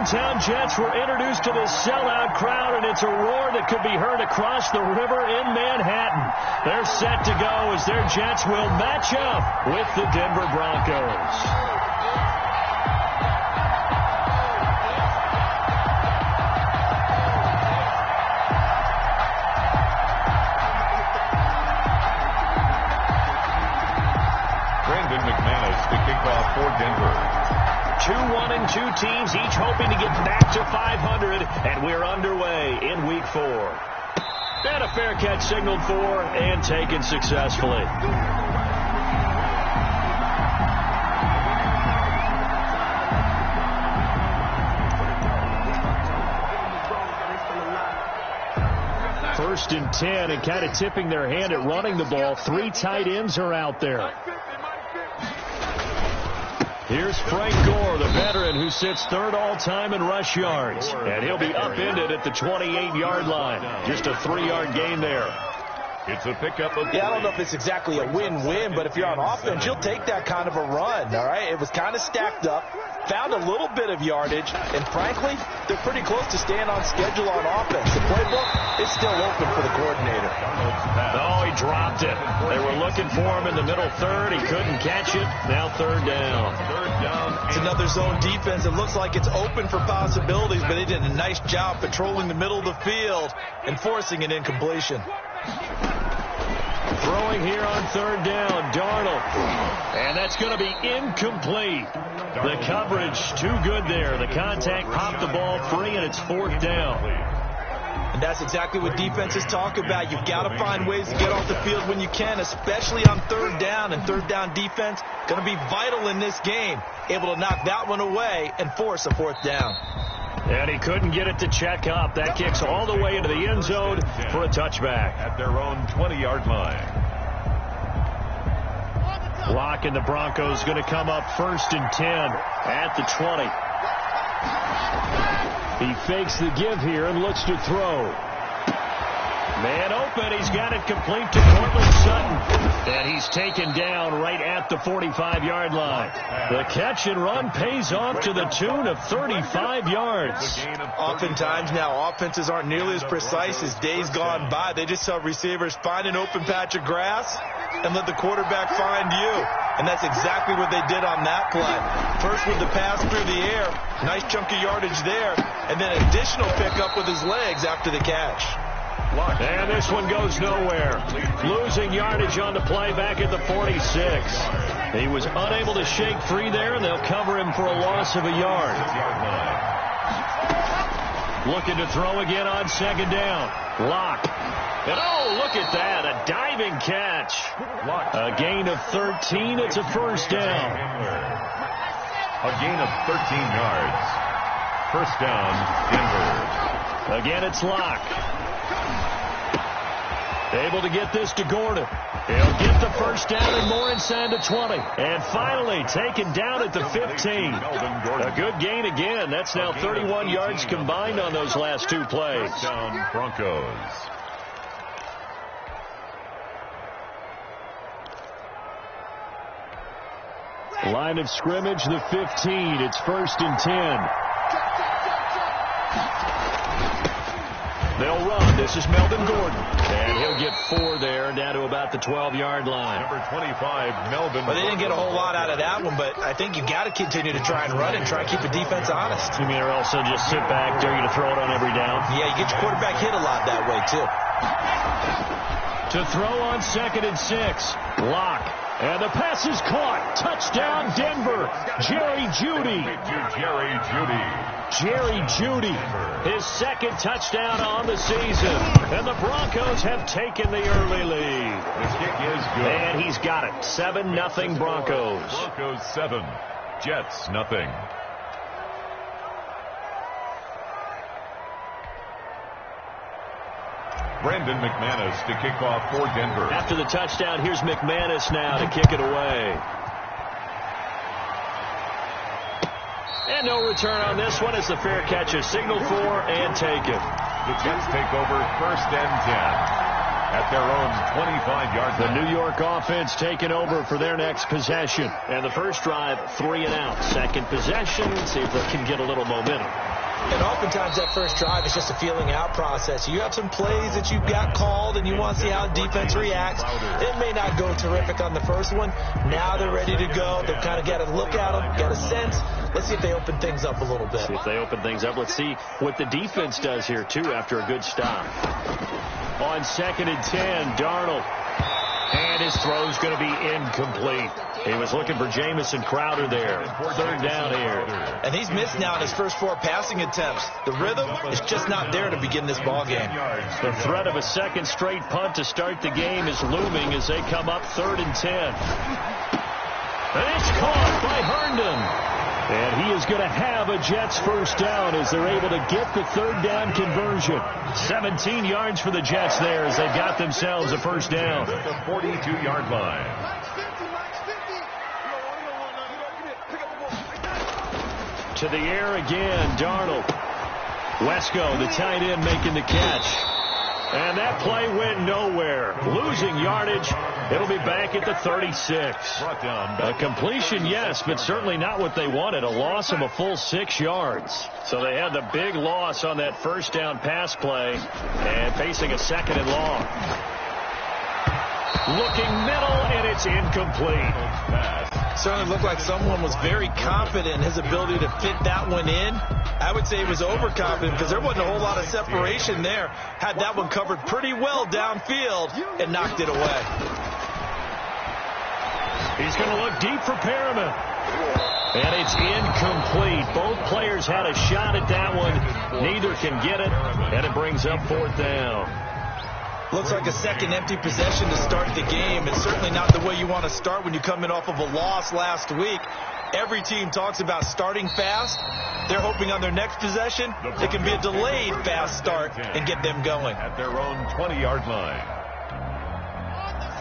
hometown Jets were introduced to this sellout crowd, and it's a roar that could be heard across the river in Manhattan. They're set to go as their Jets will match up with the Denver Broncos. McManus to kick off for Denver. 2-1-2 teams, each hoping to get back to 500, and we're underway in Week 4. And a fair catch signaled for and taken successfully. First and 10, and kind of tipping their hand at running the ball. 3 tight ends are out there. Here's Frank Gore, the veteran who sits third all-time in rush yards. And he'll be upended at the 28-yard line. Just a 3-yard gain there. It's a pickup of... Yeah, I don't know if it's exactly a win-win, but if you're on offense, you'll take that kind of a run, all right? It was kind of stacked up, found a little bit of yardage, and frankly, they're pretty close to staying on schedule on offense. The playbook is still open for the coordinator. Oh, he dropped it. They were looking for him in the middle third. He couldn't catch it. Now third down. It's another zone defense. It looks like it's open for possibilities, but they did a nice job patrolling the middle of the field and forcing an incompletion. Throwing here on third down, Darnold. And that's going to be incomplete. The coverage too good there. The contact popped the ball free, and it's fourth down. And that's exactly what defenses talk about. You've got to find ways to get off the field when you can, especially on third down. And third down defense going to be vital in this game. Able to knock that one away and force a fourth down. And he couldn't get it to check up. That kicks all the way into the end zone for a touchback. At their own 20-yard line. Lock and the Broncos going to come up first and 10 at the 20. He fakes the give here and looks to throw. Man open. He's got it complete to Cortland Sutton. And he's taken down right at the 45-yard line. The catch and run pays off to the tune of 35 yards. Oftentimes now offenses aren't nearly as precise as days gone by. They just have receivers find an open patch of grass and let the quarterback find you. And that's exactly what they did on that play. First with the pass through the air. Nice chunk of yardage there. And then additional pickup with his legs after the catch. And this one goes nowhere. Losing yardage on the play back at the 46. He was unable to shake free there, and they'll cover him for a loss of a yard. Looking to throw again on second down. Lock. And oh, look at that. A diving catch. A gain of 13. It's a first down. A gain of 13 yards. First down, Denver. Again, it's Lock. Able to get this to Gordon. He'll get the first down and more inside the 20. And finally taken down at the 15. A good gain again. That's now 31 yards combined on those last 2 plays. Down Broncos. Line of scrimmage, the 15. It's first and 10. They'll run. This is Melvin Gordon. And he'll get 4 there, down to about the 12-yard line. Number 25, Melvin. Well, they didn't get a whole lot out of that one, but I think you got to continue to try and run it and try and keep the defense honest. You mean or else they'll just sit back, dare you to throw it on every down? Yeah, you get your quarterback hit a lot that way, too. To throw on second and 6. Lock. And the pass is caught. Touchdown, Denver. Jerry Jeudy. Jerry Jeudy, his second touchdown on the season. And the Broncos have taken the early lead. The kick is good. And he's got it. 7-0 Broncos. Broncos 7, Jets nothing. Brandon McManus to kick off for Denver. After the touchdown, here's McManus now to kick it away. And no return on this one as the fair catch is signaled for and taken. The Jets take over first and 10 at their own 25-yard line. The New York offense taking over for their next possession. And the first drive, 3 and out. Second possession, see if they can get a little momentum. And oftentimes that first drive is just a feeling out process. You have some plays that you've got called and you want to see how defense reacts. It may not go terrific on the first one. Now they're ready to go. They've kind of got to look at them, got a sense. Let's see if they open things up a little bit. See if they open things up. Let's see what the defense does here, too, after a good stop. On 2nd and 10, Darnold. And his throw's going to be incomplete. He was looking for Jamison Crowder there. 3rd down here. And he's missed now in his first 4 passing attempts. The rhythm is just not there to begin this ball game. The threat of a second straight punt to start the game is looming as they come up 3rd and 10. And it's caught by Herndon. And he is going to have a Jets first down as they're able to get the 3rd down conversion. 17 yards for the Jets there as they've got themselves a first down. At the 42-yard line. To the air again, Darnold. Wesco, the tight end, making the catch. And that play went nowhere. Losing yardage. It'll be back at the 36. A completion, yes, but certainly not what they wanted. A loss of a full 6 yards. So they had the big loss on that first down pass play and facing a 2nd and long. Looking middle, and it's incomplete. Certainly looked like someone was very confident in his ability to fit that one in. I would say he was overconfident because there wasn't a whole lot of separation there. Had that one covered pretty well downfield and knocked it away. He's going to look deep for Perriman. And it's incomplete. Both players had a shot at that one. Neither can get it, and it brings up 4th down. Looks like a second empty possession to start the game, and certainly not the way you want to start when you come in off of a loss last week. Every team talks about starting fast. They're hoping on their next possession it can be a delayed fast start and get them going. At their own 20-yard line.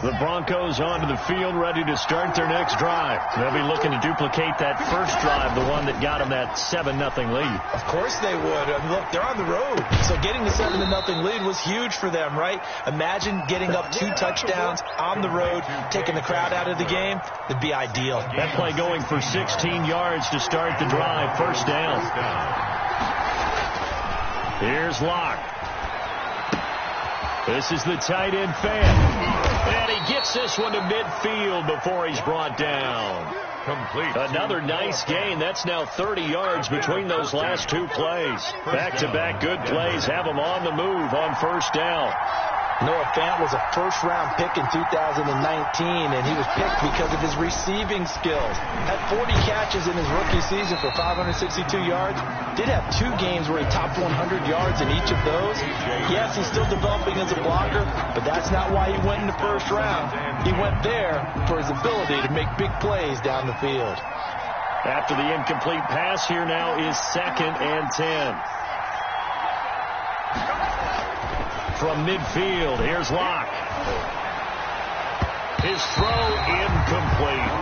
The Broncos onto the field, ready to start their next drive. They'll be looking to duplicate that first drive, the one that got them that 7-0 lead. Of course they would. I mean, look, they're on the road. So getting the 7-0 lead was huge for them, right? Imagine getting up 2 touchdowns on the road, taking the crowd out of the game. It'd be ideal. That play going for 16 yards to start the drive. First down. Here's Locke. This is the tight end fan. And he gets this one to midfield before he's brought down. Complete. Another nice gain. That's now 30 yards between those last 2 plays. Back-to-back good plays have him on the move on first down. Noah Fant was a first-round pick in 2019, and he was picked because of his receiving skills. Had 40 catches in his rookie season for 562 yards. Did have 2 games where he topped 100 yards in each of those. Yes, he's still developing as a blocker, but that's not why he went in the first round. He went there for his ability to make big plays down the field. After the incomplete pass, here now is 2nd and 10. From midfield, here's Locke. His throw incomplete.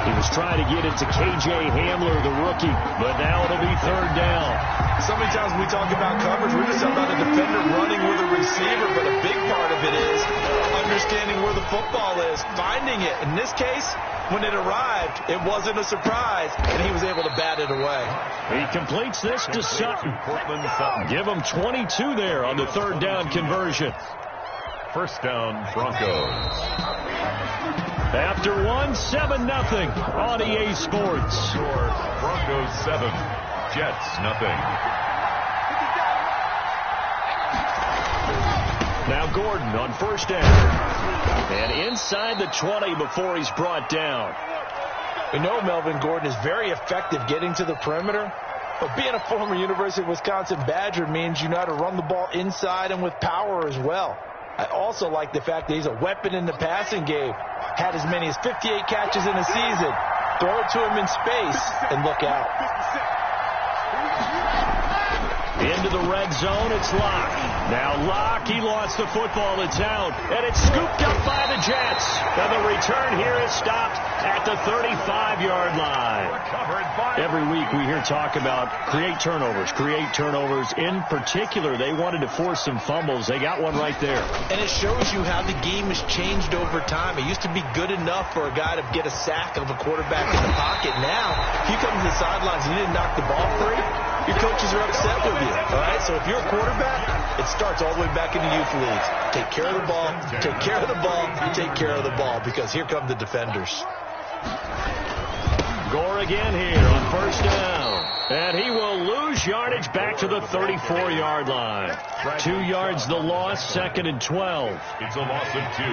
He was trying to get it to K.J. Hamler, the rookie, but now it'll be 3rd down. So many times when we talk about coverage, we're just talking about a defender running with a receiver, but a big part of it is understanding where the football is, finding it. In this case, when it arrived, it wasn't a surprise, and he was able to bat it away. He completes this to Sutton. Give him 22 there on the 3rd down conversion. First down, Broncos. After one, 7-0 on EA Sports. Score, Broncos 7, Jets 0. Now Gordon on first down. And inside the 20 before he's brought down. We know Melvin Gordon is very effective getting to the perimeter, but being a former University of Wisconsin Badger means you know how to run the ball inside and with power as well. I also like the fact that he's a weapon in the passing game. Had as many as 58 catches in a season. Throw it to him in space and look out. Into the red zone, it's Locke. Now Locke, he lost the football, it's out. And it's scooped up by the Jets. And the return here is stopped at the 35-yard line. Every week we hear talk about create turnovers. In particular, they wanted to force some fumbles. They got one right there. And it shows you how the game has changed over time. It used to be good enough for a guy to get a sack of a quarterback in the pocket. Now, if you come to the sidelines and you didn't knock the ball free, your coaches are upset with you. All right, so if you're a quarterback, it starts all the way back in the youth leagues. Take care of the ball, take care of the ball, take care of the ball, because here come the defenders. Gore again here on first down. And he will lose yardage back to the 34-yard line. 2 yards the loss, 2nd and 12. It's a loss of 2.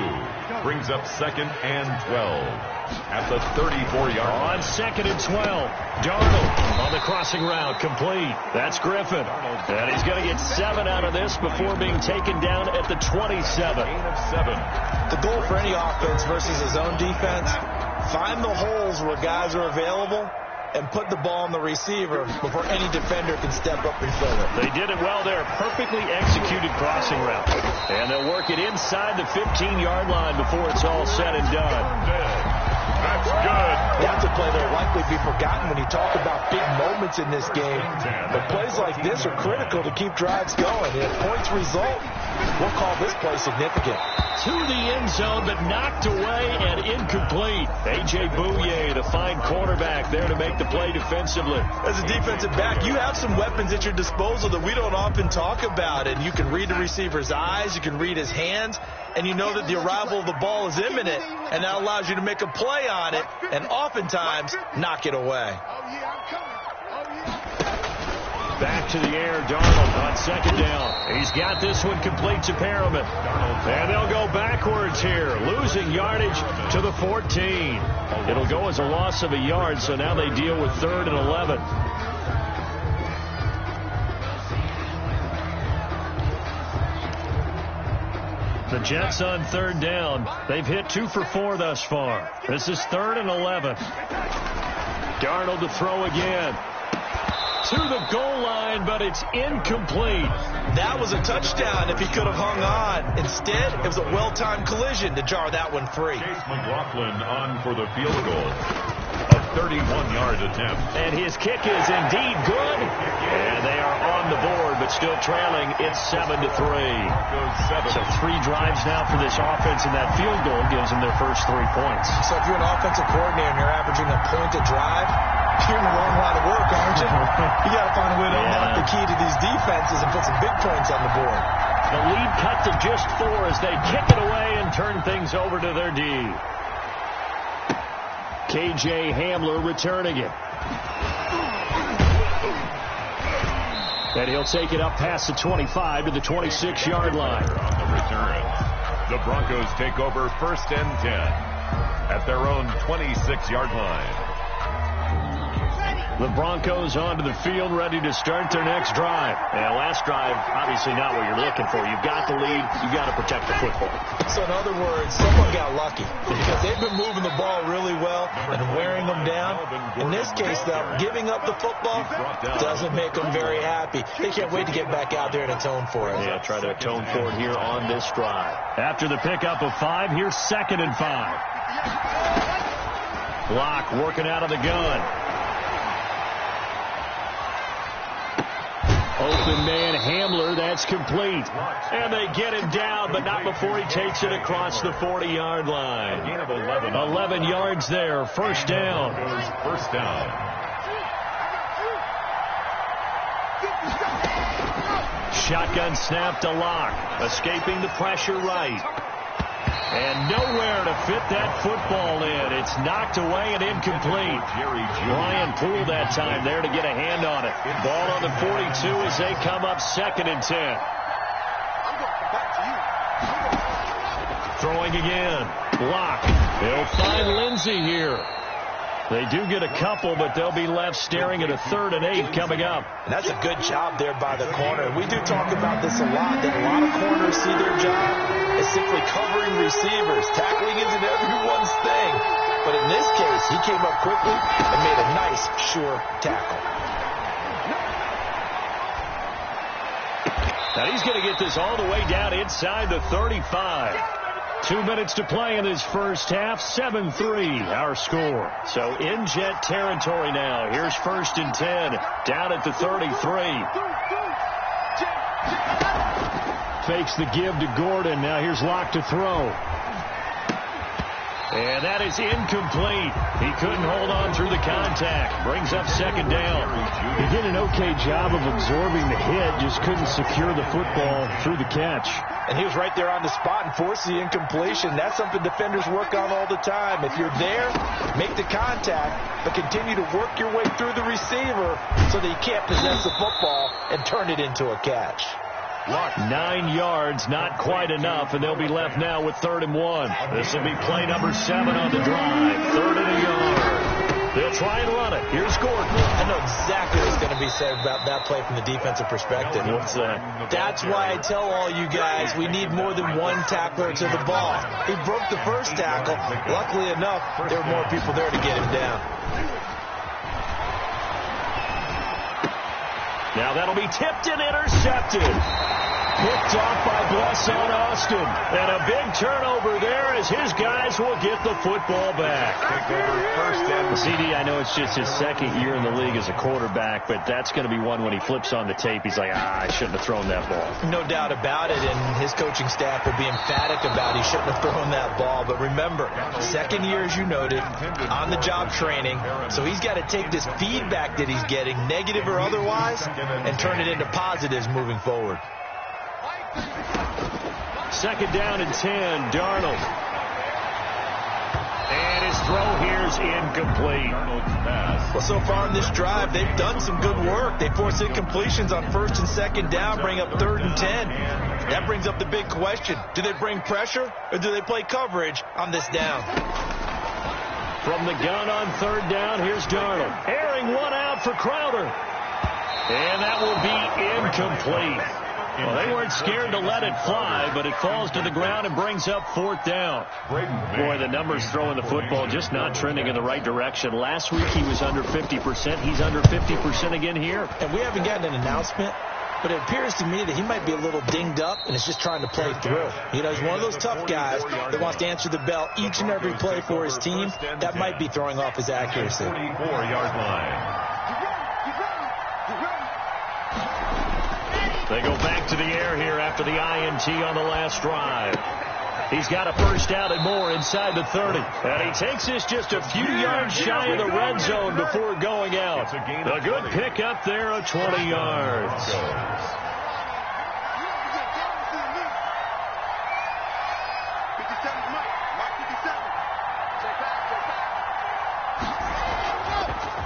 Brings up 2nd and 12 at the 34-yard line. On 2nd and 12. Darnold on the crossing route, complete. That's Griffin. And he's going to get 7 out of this before being taken down at the 27. Gain of 7. The goal for any offense versus his own defense, find the holes where guys are available and put the ball on the receiver before any defender can step up and fill it. They did it well there. Perfectly executed crossing route. And they'll work it inside the 15-yard line before it's all said and done. That's good. That's a play that will likely be forgotten when you talk about big moments in this game. But plays like this are critical to keep drives going. And if points result, we'll call this play significant. To the end zone, but knocked away and incomplete. A.J. Bouye, the fine cornerback, there to make the play defensively. As a defensive back, you have some weapons at your disposal that we don't often talk about. And you can read the receiver's eyes, you can read his hands, and you know that the arrival of the ball is imminent. And that allows you to make a play on it and oftentimes knock it away. Back to the air, Darnold on 2nd down. He's got this one complete to Perriman. And they'll go backwards here, losing yardage to the 14. It'll go as a loss of a yard, so now they deal with 3rd and 11. The Jets on 3rd down. They've hit 2 for 4 thus far. This is 3rd and 11. Darnold to throw again. To the goal line, but it's incomplete. That was a touchdown if he could have hung on. Instead, it was a well-timed collision to jar that one free. Chase McLaughlin on for the field goal. A 31-yard attempt. And his kick is indeed good. And they are on the board, but still trailing. It's 7-3. So 3 drives now for this offense, and that field goal gives them their first 3 points. So if you're an offensive coordinator and you're averaging a point a drive, you're in a long line of work, aren't you? You got to find a way to unlock the key to these defenses and put some big points on the board. The lead cut to just 4 as they kick it away and turn things over to their D. K.J. Hamler returning it. And he'll take it up past the 25 to the 26-yard line. On the return, the Broncos take over 1st and 10 at their own 26-yard line. The Broncos onto the field, ready to start their next drive. And last drive, obviously not what you're looking for. You've got the lead. You've got to protect the football. So in other words, someone got lucky because they've been moving the ball really well and wearing them down. In this case, though, giving up the football doesn't make them very happy. They can't wait to get back out there and atone for it. Yeah, try to atone for it here on this drive. After the pickup of 5, here's 2nd and 5. Locke working out of the gun. Open man Hamler, that's complete. And they get him down, but not before he takes it across the 40-yard line. 11 yards there, 1st down. First down. Shotgun snap to Locke, escaping the pressure right. And nowhere to fit that football in. It's knocked away and incomplete. Ryan Poole that time there to get a hand on it. Ball on the 42 as they come up 2nd and 10. Throwing again. Locke. They'll find Lindsey here. They do get a couple, but they'll be left staring at a 3rd and 8 coming up. And that's a good job there by the corner. We do talk about this a lot, that a lot of corners see their job as simply covering receivers. Tackling isn't everyone's thing. But in this case, he came up quickly and made a nice, sure tackle. Now he's going to get this all the way down inside the 35. 2 minutes to play in this first half. 7-3 our score. So in Jet territory now. Here's 1st and 10 down at the 33. Fakes the give to Gordon. Now here's Locke to throw. And that is incomplete. He couldn't hold on through the contact. Brings up second down. He did an okay job of absorbing the hit, just couldn't secure the football through the catch. And he was right there on the spot and forced the incompletion. That's something defenders work on all the time. If you're there, make the contact, but continue to work your way through the receiver so that you can't possess the football and turn it into a catch. 9 yards, not quite enough, and they'll be left now with 3rd and 1. This will be play number 7 on the drive. 3rd and a yard. They'll try and run it. Here's Gordon. I know exactly what's going to be said about that play from the defensive perspective. What's that? That's why I tell all you guys we need more than one tackler to the ball. He broke the first tackle. Luckily enough, there were more people there to get him down. Now that'll be tipped and intercepted. Picked off by Blesson Austin. And a big turnover there as his guys will get the football back. CD, I know it's just his 2nd year in the league as a quarterback, but that's going to be one when he flips on the tape. He's like, I shouldn't have thrown that ball. No doubt about it, and his coaching staff will be emphatic about he shouldn't have thrown that ball. But remember, 2nd year, as you noted, on-the-job training, so he's got to take this feedback that he's getting, negative or otherwise, and turn it into positives moving forward. 2nd down and 10, Darnold. And his throw here's incomplete. Well, so far in this drive, they've done some good work. They force incompletions on 1st and 2nd down, bring up 3rd and 10. That brings up the big question. Do they bring pressure, or do they play coverage on this down? From the gun on 3rd down, here's Darnold. Airing one out for Crowder. And that will be incomplete. Well, they weren't scared to let it fly, but it falls to the ground and brings up 4th down. Boy, the numbers throwing the football just not trending in the right direction. Last week he was under 50%. He's under 50% again here. And we haven't gotten an announcement, but it appears to me that he might be a little dinged up and is just trying to play through. You know, he's one of those tough guys that wants to answer the bell each and every play for his team. That might be throwing off his accuracy. 44-yard line. They go back to the air here after the INT on the last drive. He's got a first down and more inside the 30. And he takes this just a few yards shy of the red zone before going out. A good pickup there of 20 yards.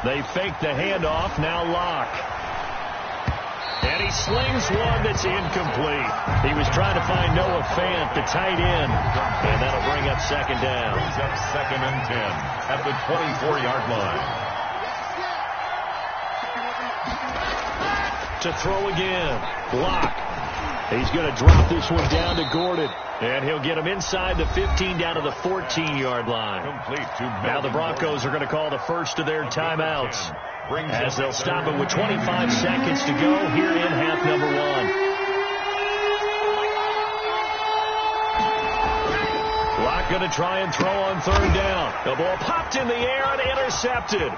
They fake the handoff, now Locke. And he slings one that's incomplete. He was trying to find Noah Fant, the tight end. And that'll bring up 2nd down. Brings up 2nd and 10 at the 24-yard line. To throw again. Block. He's going to drop this one down to Gordon. And he'll get him inside the 15 down to the 14-yard line. Complete to now the Broncos are going to call the first of their timeouts, as they'll stop it with 25 seconds to go here in half number 1. Locke going to try and throw on 3rd down. The ball popped in the air and intercepted.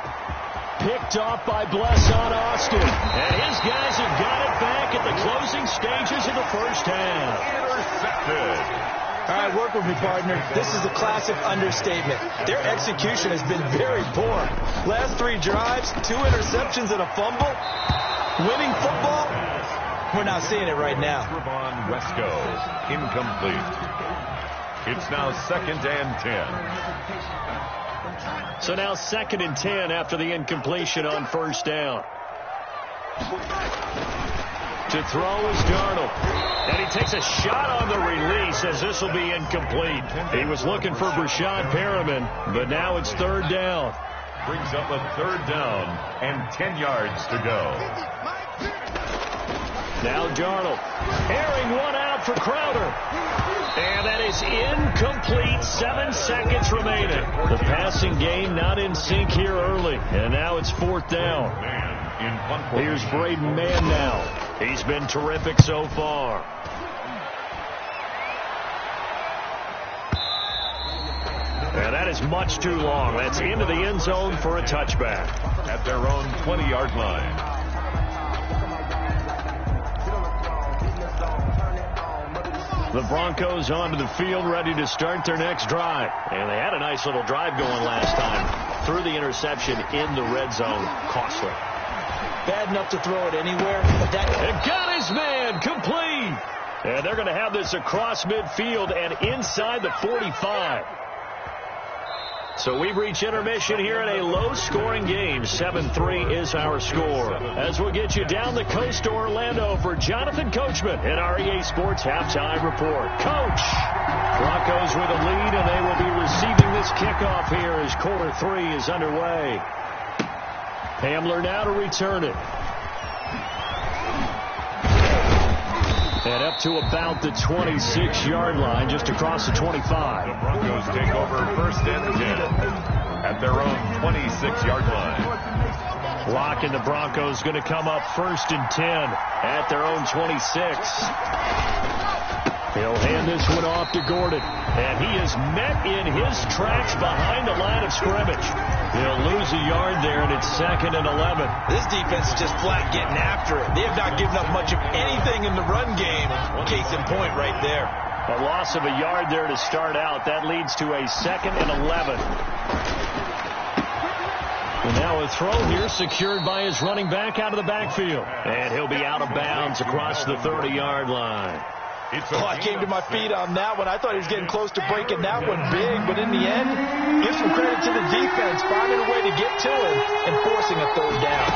Picked off by Blesson Austin. And his guys have got it back at the closing stages of the first half. Intercepted. All right, work with me, partner. This is a classic understatement. Their execution has been very poor. Last 3 drives, 2 interceptions and a fumble. Winning football, we're not seeing it right now. Trevon Wesco, incomplete. It's now 2nd and 10. So now 2nd and 10 after the incompletion on 1st down. To throw is Darnold. And he takes a shot on the release as this will be incomplete. He was looking for Brashad Perriman, but now it's 3rd down. Brings up a 3rd down and 10 yards to go. Now Darnold. Airing one out for Crowder. And that is incomplete. 7 seconds remaining. The passing game not in sync here early. And now it's 4th down. Here's Braden Mann now. He's been terrific so far. And that is much too long. That's into the end zone for a touchback. At their own 20-yard line. The Broncos onto the field, ready to start their next drive. And they had a nice little drive going last time. Threw the interception in the red zone. Costly. Bad enough to throw it anywhere, but that... And got his man, complete. And they're going to have this across midfield and inside the 45. So we've reached intermission here in a low-scoring game. 7-3 is our score. As we'll get you down the coast to Orlando for Jonathan Coachman in our EA Sports Halftime Report. Coach! Broncos with a lead, and they will be receiving this kickoff here as quarter 3 is underway. Hamler now to return it. And up to about the 26-yard line, just across the 25. The Broncos take over first and 10 at their own 26-yard line. Clock and the Broncos going to come up first and 10 at their own 26. He'll hand this one off to Gordon. And he is met in his tracks behind the line of scrimmage. He'll lose a yard there, and it's 2nd and 11. This defense is just flat getting after it. They have not given up much of anything in the run game. Case in point right there. A loss of a yard there to start out. That leads to a 2nd and 11. And now a throw here secured by his running back out of the backfield. And he'll be out of bounds across the 30-yard line. I came to my feet on that one. I thought he was getting close to breaking that one big, but in the end, give some credit to the defense, finding a way to get to him and forcing a third down.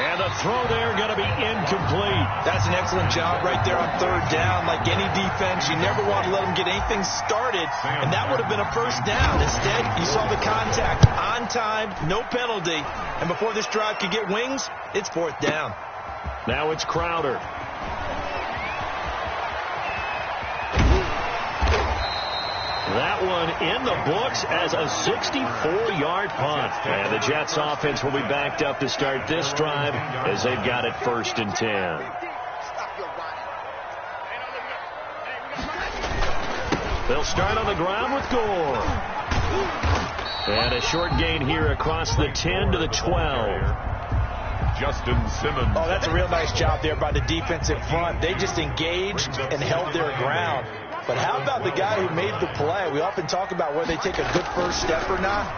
And the throw there going to be incomplete. That's an excellent job right there on third down. Like any defense, you never want to let them get anything started, and that would have been a first down. Instead, you saw the contact on time, no penalty, and before this drive could get wings, it's 4th down. Now it's Crowder. That one in the books as a 64-yard punt. And the Jets offense will be backed up to start this drive as they've got it 1st and 10. They'll start on the ground with Gore. And a short gain here across the 10 to the 12. Justin Simmons. Oh, that's a real nice job there by the defensive front. They just engaged and held their ground. But how about the guy who made the play? We often talk about whether they take a good first step or not.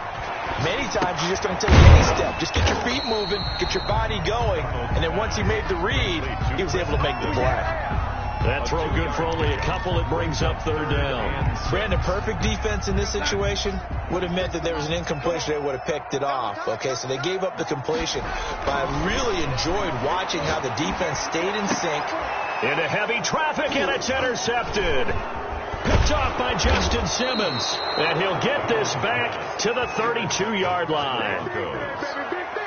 Many times you just don't take any step. Just get your feet moving, get your body going, and then once he made the read, he was able to make the play. That throw good for only a couple. It brings up 3rd down. Brandon, perfect defense in this situation would have meant that there was an incompletion. They would have picked it off. Okay, so they gave up the completion. But I really enjoyed watching how the defense stayed in sync. Into heavy traffic, and it's intercepted. Picked off by Justin Simmons. And he'll get this back to the 32-yard line.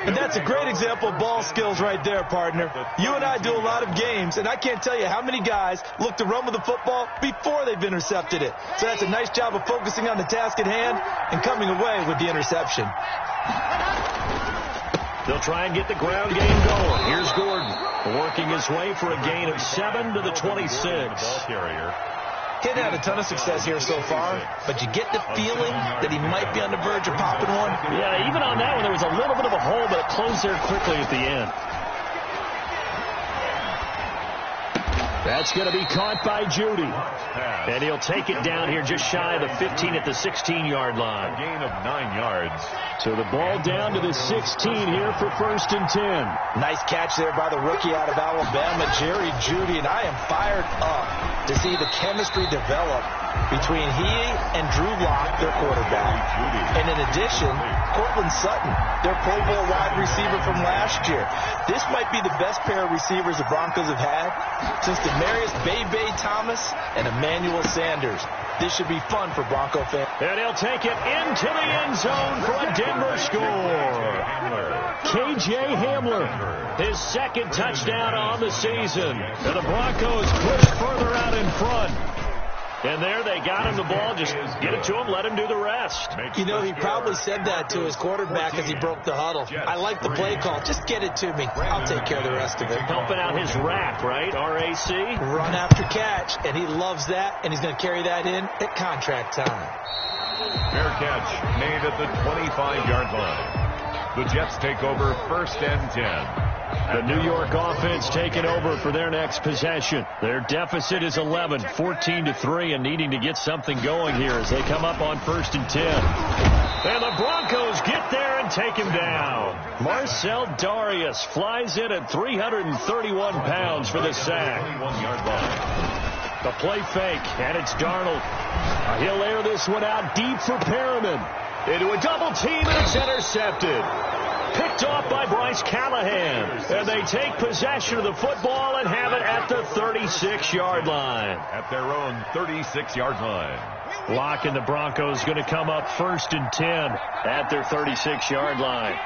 And that's a great example of ball skills right there, partner. You and I do a lot of games, and I can't tell you how many guys look to run with the football before they've intercepted it. So that's a nice job of focusing on the task at hand and coming away with the interception. They'll try and get the ground game going. Here's Gordon working his way for a gain of 7 to the 26. Ball carrier. He hadn't had a ton of success here so far, but you get the feeling that he might be on the verge of popping one. Yeah, even on that one, there was a little bit of a hole, but it closed there quickly at the end. That's going to be caught by Judy. And he'll take it down here just shy of the 15 at the 16-yard line. A gain of 9 yards. So the ball down to the 16 here for 1st and 10. Nice catch there by the rookie out of Alabama, Jerry Judy, and I am fired up to see the chemistry develop between he and Drew Lock, their quarterback. And in addition, Cortland Sutton, their Pro Bowl wide receiver from last year. This might be the best pair of receivers the Broncos have had since Demarius Bebe Thomas and Emmanuel Sanders. This should be fun for Bronco fans. And he'll take it into the end zone for a Denver score. KJ Hamler, his 2nd touchdown on the season. And the Broncos push further out in front. And there they got him the ball. Just get it to him, let him do the rest. You know, he probably said that to his quarterback as he broke the huddle. I like the play call. Just get it to me. I'll take care of the rest of it. Helping out his RAC, right? R-A-C? Run after catch, and he loves that, and he's going to carry that in at contract time. Fair catch made at the 25-yard line. The Jets take over 1st and 10 The New York offense taking over for their next possession. Their deficit is 11, 14-3, and needing to get something going here as they come up on 1st and 10. And the Broncos get there and take him down. Marcel Darius flies in at 331 pounds for the sack. 21-yard line. The play fake, and it's Darnold. He'll air this one out deep for Perriman. Into a double team, and it's intercepted. Picked off by Bryce Callahan. And they take possession of the football and have it at the 36-yard line. At their own 36-yard line. Locke and the Broncos going to come up 1st and 10 at their 36-yard line.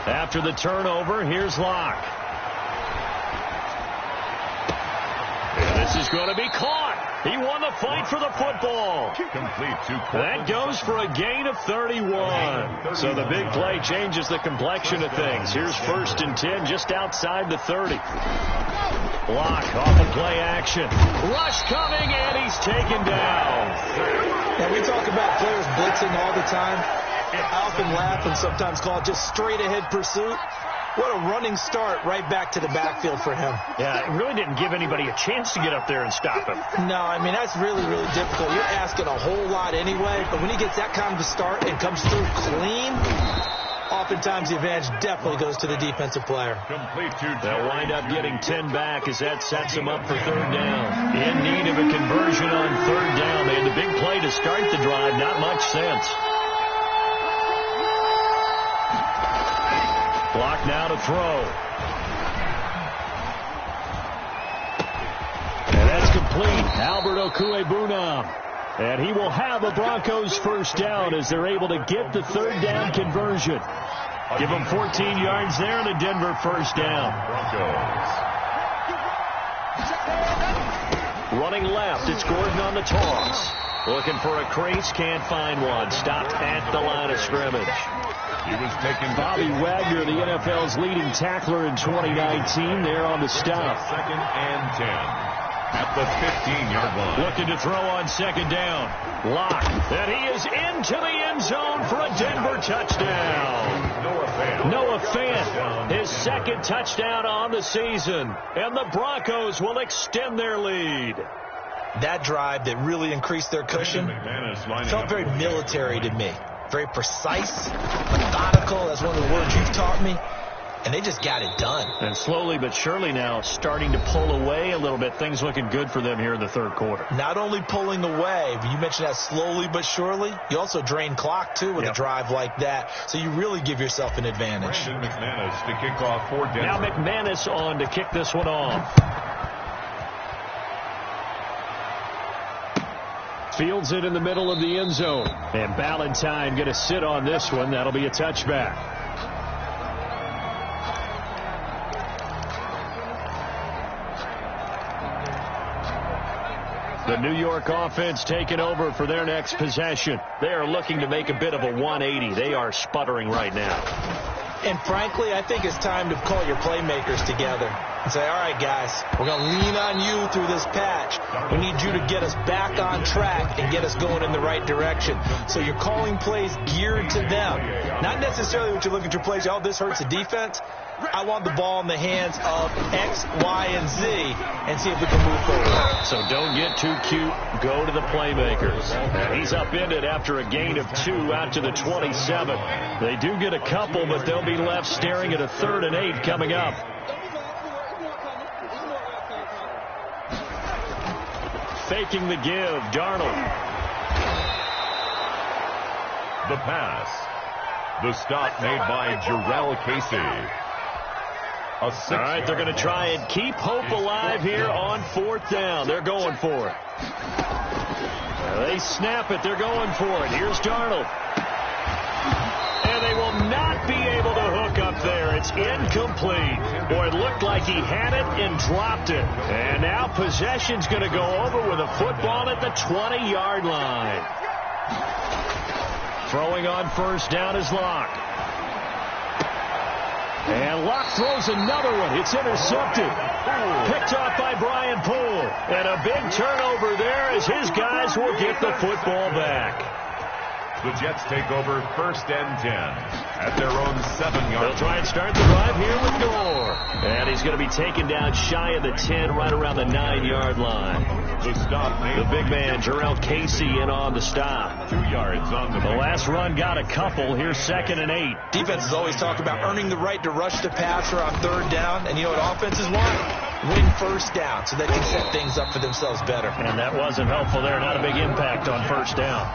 After the turnover, here's Locke. And this is going to be caught. He won the fight for the football. Complete to That goes for a gain of 31. So the big play changes the complexion of things. Here's 1st and 10 just outside the 30. Block off of play action. Rush coming, and he's taken down. And we talk about players blitzing all the time. I often laugh and sometimes call it just straight ahead pursuit. What a running start right back to the backfield for him. Yeah, it really didn't give anybody a chance to get up there and stop him. No, I mean, that's really, really difficult. You're asking a whole lot anyway, but when he gets that kind of a start and comes through clean, oftentimes the advantage definitely goes to the defensive player. Complete to They'll wind up getting 10 back as that sets them up for 3rd down. In need of a conversion on 3rd down. They had the big play to start the drive. Not much sense. Block now to throw. And that's complete. Albert Okwuegbunam. And he will have a Broncos 1st down as they're able to get the 3rd down conversion. Give them 14 yards there and a Denver 1st down. Running left, it's Gordon on the toss. Looking for a crease, can't find one. Stopped at the line of scrimmage. He was taken. Bobby Wagner, the NFL's leading tackler in 2019, there on the stop. 2nd and 10 at the 15-yard line. Looking to throw on 2nd down. Locke, and he is into the end zone for a Denver touchdown. Noah Fant, his 2nd touchdown on the season, and the Broncos will extend their lead. That drive that really increased their cushion felt very military to me. Very precise, methodical. That's one of the words you've taught me. And they just got it done. And slowly but surely now starting to pull away a little bit. Things looking good for them here in the 3rd quarter. Not only pulling away, but you mentioned that slowly but surely. You also drain clock, too, with a drive like that. So you really give yourself an advantage. McManus to kick off for Denver. Now McManus on to kick this one off. Fields it in the middle of the end zone. And Ballantyne going to sit on this one. That'll be a touchback. The New York offense taking over for their next possession. They are looking to make a bit of a 180. They are sputtering right now. And frankly, I think it's time to call your playmakers together and say, all right, guys, we're going to lean on you through this patch. We need you to get us back on track and get us going in the right direction. So you're calling plays geared to them. Not necessarily what you look at your plays, oh, this hurts the defense. I want the ball in the hands of X, Y, and Z and see if we can move forward. So don't get too cute. Go to the playmakers. And he's upended after a gain of 2 out to the 27. They do get a couple, but they'll be left staring at a 3rd and 8 coming up. Faking the give, Darnold. The pass. The stop made by Jarrell Casey. All right, they're going to try and keep hope alive here on 4th down. They're going for it. They snap it. They're going for it. Here's Darnold. And they will not be able to hook up there. It's incomplete. Boy, it looked like he had it and dropped it. And now possession's going to go over with a football at the 20-yard line. Throwing on 1st down is Locke. And Locke throws another one. It's intercepted. Picked off by Brian Poole. And a big turnover there as his guys will get the football back. The Jets take over 1st and 10 at their own 7-yard. They'll try and start the drive here with Gore. And he's going to be taken down shy of the 10, right around the 9-yard line. The stop made. The big man, Jarrell Casey, in on the stop. 2 yards on the last run got a couple. Here's 2nd and 8. Defenses always talk about earning the right to rush the passer on 3rd down. And you know what offenses want? Win 1st down so they can set things up for themselves better. And that wasn't helpful there. Not a big impact on 1st down.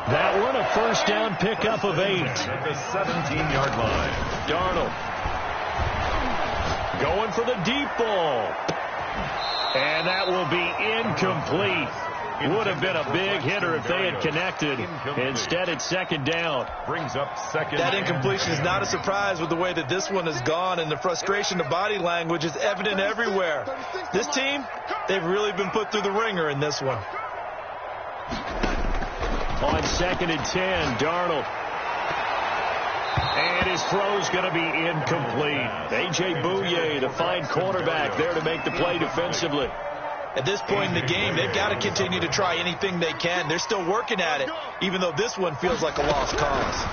That one, a 1st down pickup of 8. At the 17-yard line. Darnold going for the deep ball. And that will be incomplete. Would have been a big hitter if they had connected. Instead, it's 2nd down. Brings up 2nd. That incompletion is not a surprise with the way that this one has gone, and the frustration, the body language is evident everywhere. This team, they've really been put through the ringer in this one. On 2nd and 10, Darnold. And his throw's going to be incomplete. A.J. Bouye, the fine cornerback, there to make the play defensively. At this point in the game, they've got to continue to try anything they can. They're still working at it, even though this one feels like a lost cause.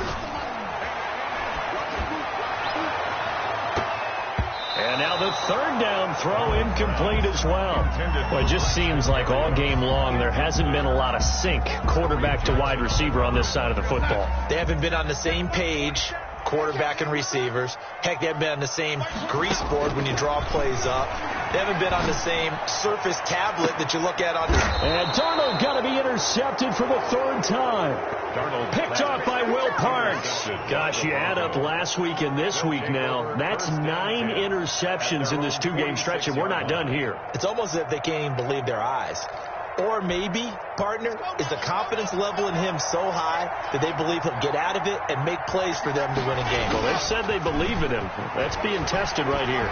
And now the 3rd down throw incomplete as well. Well, it just seems like all game long there hasn't been a lot of sync quarterback to wide receiver on this side of the football. They haven't been on the same page, quarterback and receivers. Heck, they haven't been on the same grease board when you draw plays up. They haven't been on the same Surface tablet that you look at on the... And Darnold got to be intercepted for the 3rd time. Darnold picked off by Will Parks. Gosh, you add up last week and this week now. That's 9 interceptions in this 2-game stretch, and we're not done here. It's almost as if they can't even believe their eyes. Or maybe, partner, is the confidence level in him so high that they believe he'll get out of it and make plays for them to win a game. Well, they've said they believe in him. That's being tested right here.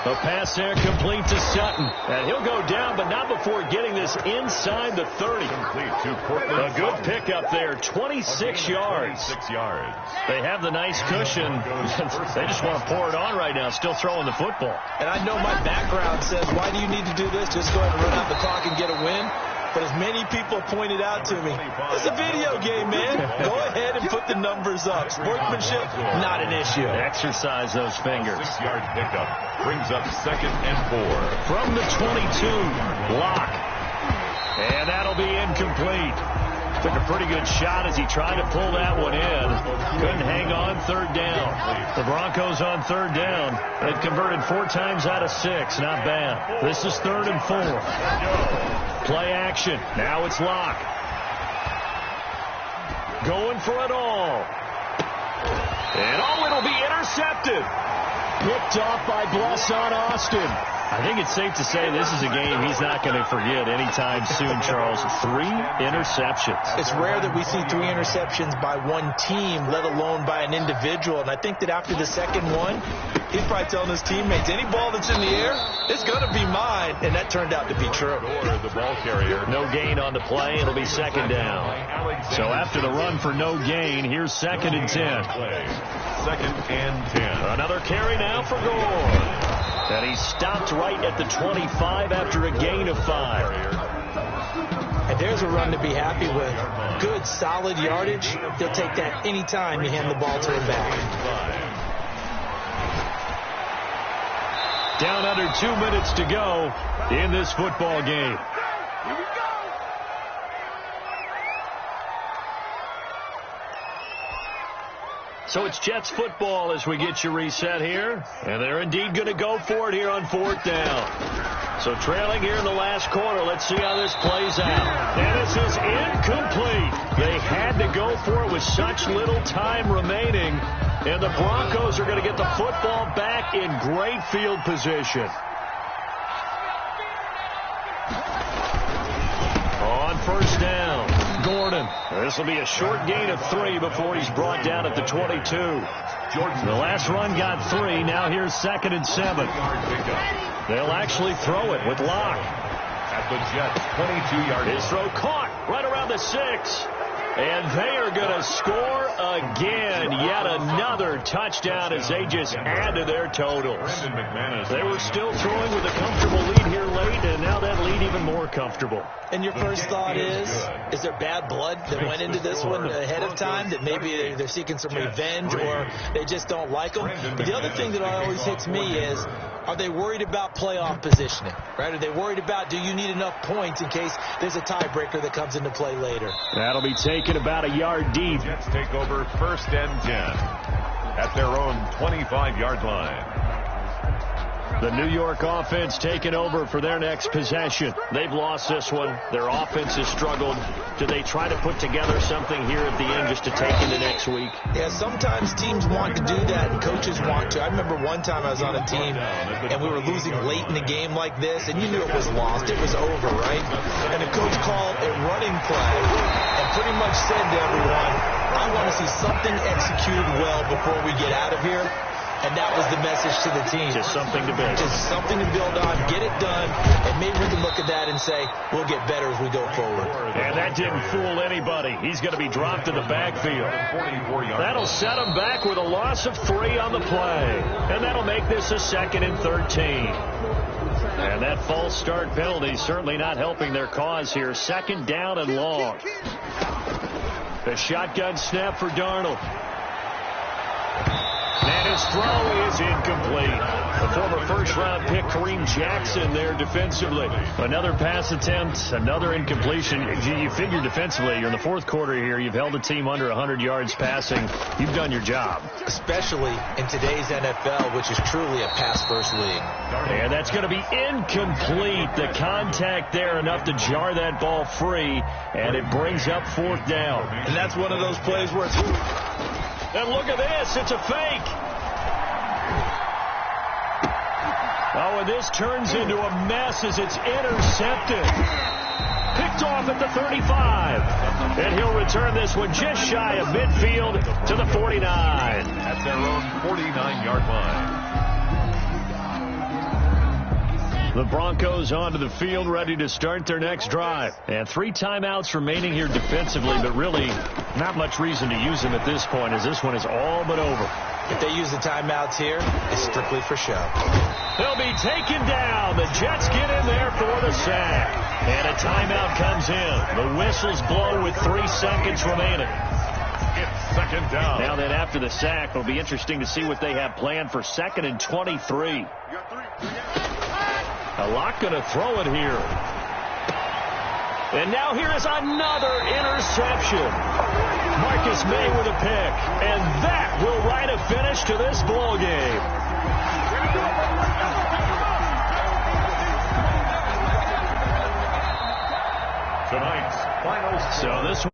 A pass there complete to Sutton. And he'll go down, but not before getting this inside the 30. A good pickup there, 26 yards. 26 yards. They have the nice cushion. They just want to pour it on right now, still throwing the football. And I know my background says, why do you need to do this? Just go ahead and run out the clock and get a win. But as many people pointed out to me, it's a video game, man. Go ahead and put the numbers up. Sportsmanship, not an issue. Exercise those fingers. 6-yard pickup brings up 2nd and 4. From the 22, Locke. And that'll be incomplete. Took a pretty good shot as he tried to pull that one in. Couldn't hang on 3rd down. The Broncos on 3rd down. They've converted 4 times out of 6. Not bad. This is 3rd and 4. Play action. Now it's Locke. Going for it all. And it'll be intercepted. Picked off by Blesson Austin. I think it's safe to say this is a game he's not going to forget anytime soon, Charles. 3 interceptions. It's rare that we see 3 interceptions by one team, let alone by an individual. And I think that after the second one, he's probably telling his teammates, any ball that's in the air, it's going to be mine. And that turned out to be true. The ball carrier. No gain on the play. It'll be 2nd down. So after the run for no gain, here's 2nd and 10. 2nd and 10. Another carry now for Gore. And he stopped right at the 25 after a gain of 5. And there's a run to be happy with. Good, solid yardage. He'll take that anytime you hand the ball to him back. Down under 2 minutes to go in this football game. Here we go. So it's Jets football as we get you reset here. And they're indeed going to go for it here on 4th down. So trailing here in the last quarter. Let's see how this plays out. And this is incomplete. They had to go for it with such little time remaining. And the Broncos are going to get the football back in great field position. On 1st down, Gordon. This will be a short gain of 3 before he's brought down at the 22. The last run got 3. Now here's 2nd and 7. They'll actually throw it with Locke. At the Jets' 22-yard line. His throw caught right around the 6. And they are going to score again. Yet another touchdown as they just add to their totals. They were still throwing with a comfortable lead here late, and now that lead even more comfortable. And your first thought is there bad blood that went into this one ahead of time, that maybe they're seeking some revenge or they just don't like them? But the other thing that always hits me is, are they worried about playoff positioning, right? Are they worried about, do you need enough points in case there's a tiebreaker that comes into play later? That'll be taken about a yard deep. Jets take over 1st and 10 at their own 25-yard line. The New York offense taking over for their next possession. They've lost this one. Their offense has struggled. Do they try to put together something here at the end just to take into next week? Yeah, sometimes teams want to do that and coaches want to. I remember one time I was on a team and we were losing late in the game like this, and you knew it was lost. It was over, right? And the coach called a running play and pretty much said to everyone, I want to see something executed well before we get out of here. And that was the message to the team. Just something to build. Just something to build on, get it done, and maybe we can look at that and say, we'll get better as we go forward. And that didn't fool anybody. He's going to be dropped in the backfield. That'll set him back with a loss of 3 on the play. And that'll make this a 2nd and 13. And that false start penalty certainly not helping their cause here. 2nd down and long. The shotgun snap for Darnold. And his throw is incomplete. The former first-round pick, Kareem Jackson, there defensively. Another pass attempt, another incompletion. You figure defensively, you're in the 4th quarter here. You've held a team under 100 yards passing. You've done your job. Especially in today's NFL, which is truly a pass-first league. And that's going to be incomplete. The contact there enough to jar that ball free, and it brings up 4th down. And that's one of those plays where it's... And look at this. It's a fake. Oh, and this turns into a mess as it's intercepted. Picked off at the 35. And he'll return this one just shy of midfield to the 49. At their own 49-yard line. The Broncos onto the field, ready to start their next drive. And 3 timeouts remaining here defensively, but really not much reason to use them at this point, as this one is all but over. If they use the timeouts here, it's strictly for show. They'll be taken down. The Jets get in there for the sack. And a timeout comes in. The whistles blow with 3 seconds remaining. It's 2nd down. Now then, after the sack, it'll be interesting to see what they have planned for 2nd and 23. A lot going to throw it here. And now here is another interception. Marcus May with a pick. And that will write a finish to this ball game. Tonight's final. So this